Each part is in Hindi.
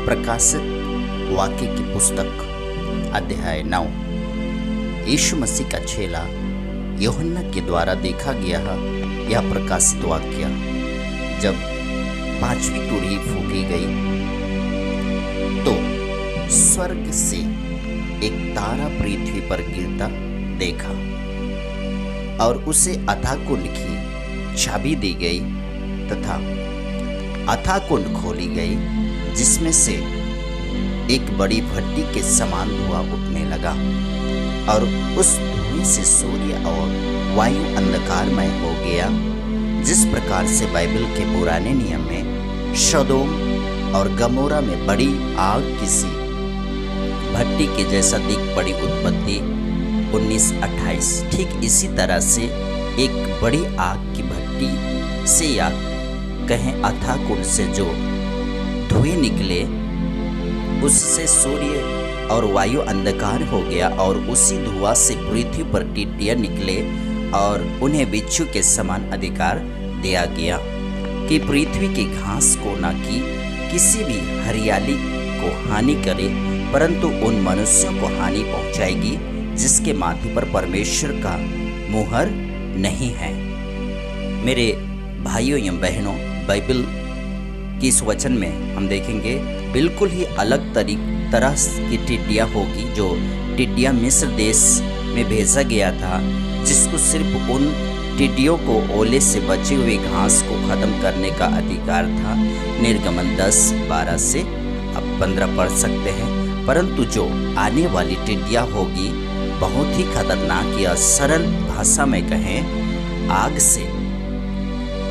प्रकाशित वाक्य की पुस्तक अध्याय 9। यीशु मसीह का चेला यूहन्ना के द्वारा देखा गया यह प्रकाशित वाक्य। जब 5वीं तुरही फूंकी गई तो स्वर्ग से एक तारा पृथ्वी पर गिरता देखा और उसे अथाह कुंड की चाबी दी गई तथा अथाह कुंड खोली गई, जिसमें से एक बड़ी भट्टी के समान धुआं उठने लगा और उस धुएं से सूर्य और वायु अंधकारमय हो गया। जिस प्रकार से बाइबल के पुराने नियम में सदोम और गमोरा में बड़ी आग किसी भट्टी के जैसा दिख पड़ी, उत्पत्ति 19:28, ठीक इसी तरह से एक बड़ी आग की भट्टी से या कहें अथाह कुंड से जो धुएं निकले, उससे सूर्य और वायु अंधकार हो गया और उसी धुआं से पृथ्वी पर टिड्डियां निकले और उन्हें बिच्छू के समान अधिकार दिया गया कि पृथ्वी की घास को न कि किसी भी हरियाली को हानि करे, परंतु उन मनुष्यों को हानि पहुंचाएगी जिसके माथे पर परमेश्वर का मुहर नहीं है। मेरे भाइयों एवं बहनों, बाइबल की इस वचन में हम देखेंगे बिल्कुल ही अलग तरह की टिड्डियाँ होगी। जो टिड्डियाँ मिस्र देश में भेजा गया था, जिसको सिर्फ उन टिड्डियों को ओले से बचे हुए घास को खत्म करने का अधिकार था। निर्गमन 10:12 से अब 15 पढ़ सकते हैं। परंतु जो आने वाली टिड्डियाँ होगी बहुत ही खतरनाक, या सरल भाषा में कहें आग से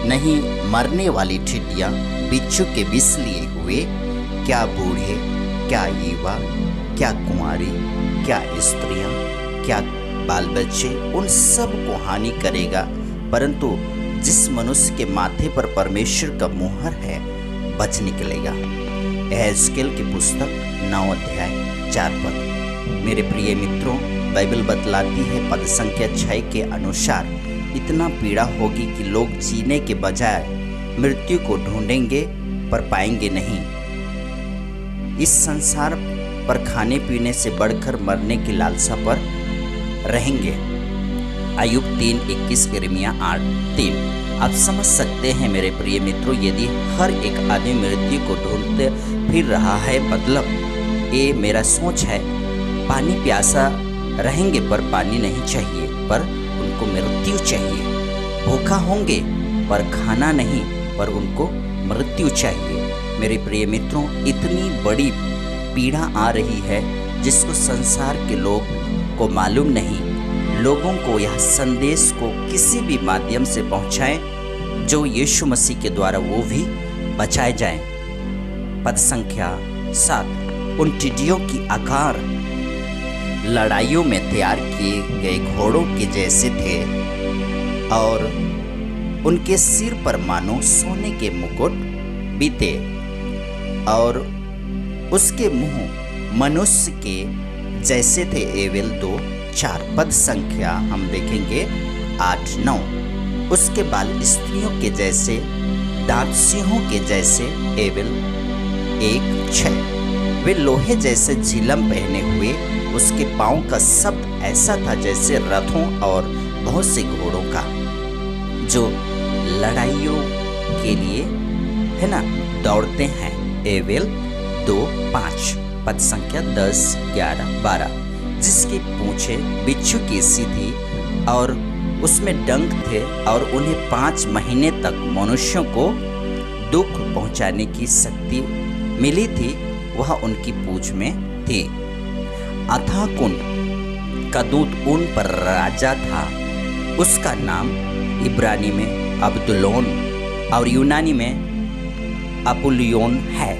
नहीं मरने वाली टिड्डियाँ बिच्छू के विष लिए हुए, क्या बूढ़े, क्या युवा, क्या कुंवारी, क्या स्त्रियाँ, क्या बाल बच्चे, उन सब को हानि करेगा। परंतु जिस मनुष्य के माथे पर परमेश्वर का मुहर है बच निकलेगा। एहेजकेल की पुस्तक 9 अध्याय 4 पद। मेरे प्रिय मित्रों, बाइबल बतलाती है पद संख्या 6 के अनुसार इतना पीड़ा होगी कि लोग जीने के बजाय मृत्यु को ढूंढेंगे पर पाएंगे नहीं। इस संसार पर खाने पीने से बढ़कर मरने की लालसा पर रहेंगे। अय्यूब 3:21, यिर्मयाह 8:3। आप समझ सकते हैं मेरे प्रिय मित्रों, यदि हर एक आदमी मृत्यु को ढूंढते फिर रहा है, मतलब ये मेरा सोच है, पानी प्यासा रहेंगे पर पानी नहीं चाहिए, पर उनको मृत्यु चाहिए। भूखा होंगे पर खाना नहीं, पर उनको मृत्यु चाहिए। मेरे प्रिय मित्रों, इतनी बड़ी पीड़ा आ रही है जिसको संसार के लोग को मालूम नहीं। लोगों को यह संदेश को किसी भी माध्यम से पहुंचाएं जो यीशु मसीह के द्वारा वो भी बचाए जाएं। पद संख्या 7। उन टिड्डियों की आकार लड़ाइयों में तैयार किए गए घोड़ों के जैसे थे और उनके सिर पर मानो सोने के मुकुट भी थे और उसके मुंह मनुष्य के जैसे थे। एवेल 2:4। पद संख्या हम देखेंगे 8-9। उसके बाल स्त्रियों के जैसे, दांत सिंहों के जैसे। एवेल 1:6। वे लोहे जैसे झिलम पहने हुए, उसके पाँव का शब्द ऐसा था जैसे रथों और बहुत से घोड़ों का, जो लड़ाइयों के लिए है ना दौड़ते हैं। एवेल 2:5। पद संख्या 10, 11, 12। जिसकी पूंछें बिच्छू की सी थी और उसमें डंक थे और उन्हें 5 महीने तक मनुष्यों को दुख पहुंचाने की शक्ति मिली थी, वह उनकी पूंछ में थी। अथाह कुंड का दूत उन पर राजा था। उसका नाम इब्रानी में अब्दुल्लोन और यूनानी में अपुल्योन है।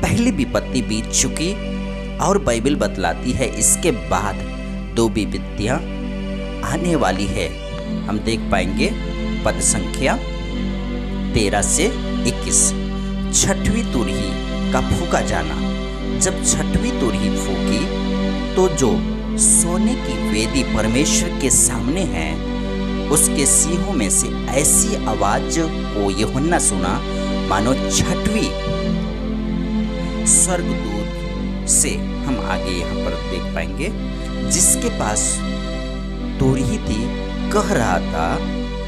पहली विपत्ति बीत चुकी और बाइबल बतलाती है इसके बाद 2 विपत्तियां आने वाली है। हम देख पाएंगे पद संख्या 13 से 21। 6वीं तुरही का फूका जाना। जब 6वीं तुरही फूकी तो जो सोने की वेदी परमेश्वर के सामने है, उसके सिंहों में से ऐसी आवाज को यूहन्ना सुना मानो 6वीं स्वर्गदूत से हम आगे यहाँ पर देख पाएंगे, जिसके पास तुरही थी, कह रहा था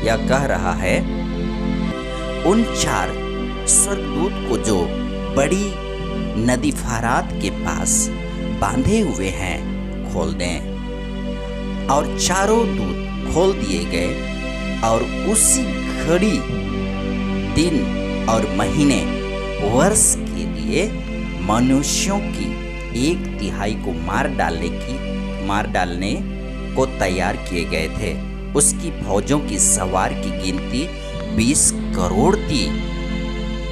या कह रहा है, उन 4 स्वर्गदूत को जो बड़ी नदी फरात के पास बांधे हुए हैं खोल दें। और चारों दूत खोल दिए गए और उसी घड़ी दिन और महीने वर्ष के लिए मनुष्यों की 1/3 को मार डालने को तैयार किए गए थे। उसकी फौजों की सवार की गिनती 20 करोड़ थी।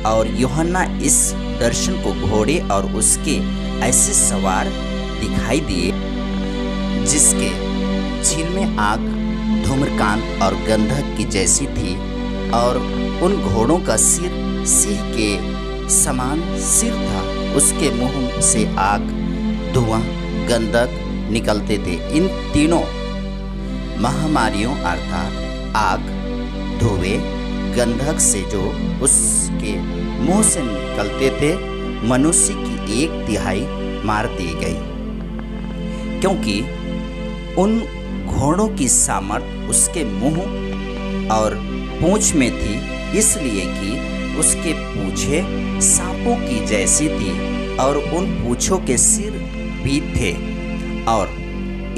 और यूहन्ना इस दर्शन को घोड़े और उसके ऐसे सवार दिखाई दिए जिसके झील में आग धूम्रकांत और गंधक की जैसी थी, और उन घोड़ों का सिर सिंह के समान सिर था। उसके मुंह से आग, धुआं, गंधक निकलते थे। इन तीनों महामारियों अर्थात आग, धुएं, गंधक से जो उसके मुंह से निकलते थे, मनुष्य की 1/3 मार दी गई, क्योंकि उन घोड़ों की सामर्थ उसके मुंह और पूंछ में थी, इसलिए कि उसके पूंछे सांपों की जैसी थी और उन पूंछों के सिर भी थे और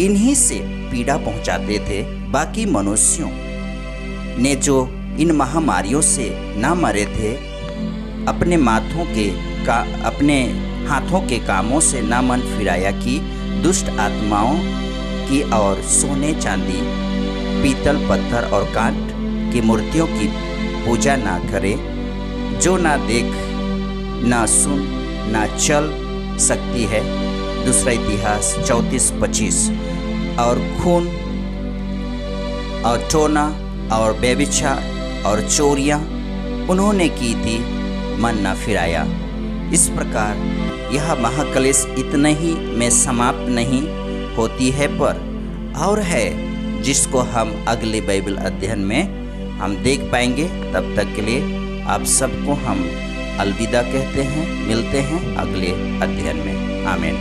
इन्हीं से पीड़ा पहुंचाते थे। बाकी मनुष्यों ने जो इन महामारियों से न मरे थे, अपने हाथों के कामों से न मन फिराया कि दुष्ट आत्माओं की और सोने चांदी, पीतल, पत्थर और काठ की मूर्तियों की पूजा ना करे, जो ना देख, ना सुन, ना चल सकती है। दूसरा इतिहास 34:25। और खून और टोना और व्यभिचार और चोरियां उन्होंने की थी, मन न फिराया। इस प्रकार यह महाक्लेश इतने ही में समाप्त नहीं होती है, पर और है जिसको हम अगले बाइबल अध्ययन में हम देख पाएंगे। तब तक के लिए आप सबको हम अलविदा कहते हैं। मिलते हैं अगले अध्ययन में। आमीन।